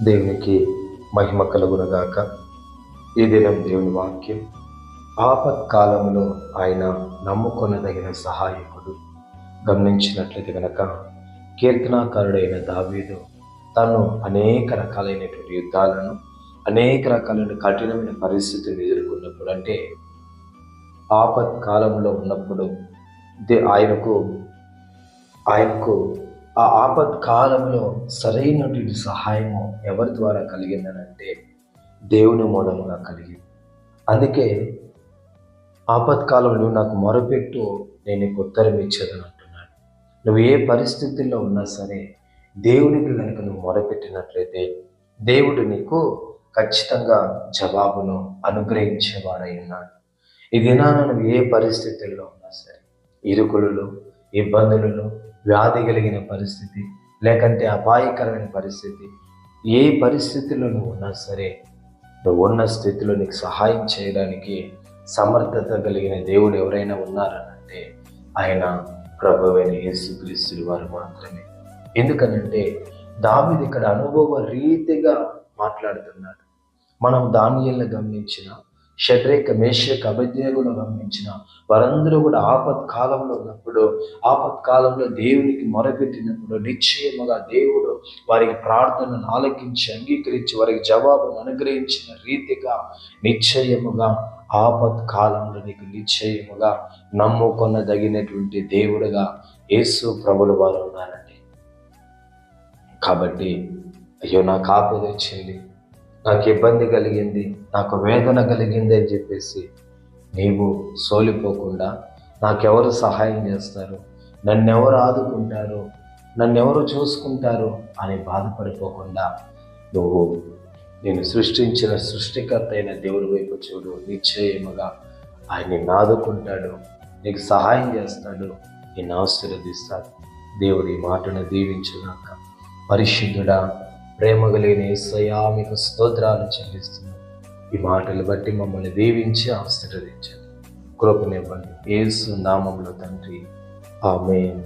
దేవునికి మహిమ కలుగునుగాక. ఈ దినం దేవుని వాక్యం, ఆపత్కాలంలో ఆయన నమ్ముకొనదగిన సహాయకుడు. గమనించినట్లయితే కనుక కీర్తనాకారుడైన దావీదు తను అనేక రకాలైనటువంటి యుద్ధాలను, అనేక రకాలైన కఠినమైన పరిస్థితులను ఎదుర్కొన్నప్పుడు, అంటే ఆపత్కాలంలో ఉన్నప్పుడు ఆయనకు ఆ ఆపత్కాలంలో సరైనటువంటి సహాయము ఎవరి ద్వారా కలిగిందనంటే దేవుని మూలముగా కలిగింది. అందుకే ఆపత్కాలంలో నువ్వు నాకు మొరపెట్టు, నేను నీకు ఉత్తరం ఇచ్చేదని అంటున్నాడు. నువ్వు ఏ పరిస్థితుల్లో ఉన్నా సరే దేవునికి కనుక నువ్వు మొరపెట్టినట్లయితే దేవుడు నీకు ఖచ్చితంగా జవాబును అనుగ్రహించేవాడై ఉన్నాడు. ఈ దినాన నువ్వు ఏ పరిస్థితుల్లో ఉన్నా సరే, ఇరుకులలో, ఇబ్బందులలో, వ్యాధి కలిగిన పరిస్థితి, లేకంటే అపాయకరమైన పరిస్థితి, ఏ పరిస్థితిలో నువ్వు ఉన్నా సరే, నువ్వు ఉన్న స్థితిలో నీకు సహాయం చేయడానికి సమర్థత కలిగిన దేవుడు ఎవరైనా ఉన్నారనంటే ఆయన ప్రభువైన యేసుక్రీస్తు వారు మాత్రమే. ఎందుకనంటే దావీదు ఇక్కడ అనుభవ రీతిగా మాట్లాడుతున్నాడు. మనం దానియేలును గమనించిన, షడ్రేక్, మేషక్, అబేద్నెగోను గమనించిన వారందరూ కూడా ఆపత్కాలంలో ఉన్నప్పుడు, ఆపత్కాలంలో దేవునికి మొరపెట్టినప్పుడు నిశ్చయముగా దేవుడు వారికి ప్రార్థనను ఆలకించి అంగీకరించి వారికి జవాబును అనుగ్రహించిన రీతిగా నిశ్చయముగా ఆపత్కాలంలో నీకు నిశ్చయముగా నమ్ముకొనదగినటువంటి దేవుడుగా యేసు ప్రభులు వారు ఉన్నారండి. కాబట్టి అయ్యో నాకు ఆపద వచ్చింది, నాకు ఇబ్బంది కలిగింది, నాకు వేదన కలిగింది అని చెప్పేసి నీవు సోలిపోకుండా, నాకెవరు సహాయం చేస్తారు, నన్నెవరు ఆదుకుంటారు, నన్నెవరు చూసుకుంటారు అని బాధపడిపోకుండా నువ్వు నేను సృష్టించిన సృష్టికర్త అయిన దేవుడి వైపు చూడు. నిశ్చయముగా ఆయన నిన్ను ఆదుకుంటాడు, నీకు సహాయం చేస్తాడు, నిన్ను ఆశీర్వదిస్తాడు. దేవుడి మాటను దీవించుగాక. పరిశుద్ధుడా, ప్రేమ కలిగిన యేసయ్యా, మీకు స్తోత్రాలు చెల్లిస్తున్నాను. ఈ మాటలు బట్టి మమ్మల్ని దీవించి ఆశీర్వదించండి, కృపనివ్వండి. యేసు నామములో తండ్రి, ఆమేన్.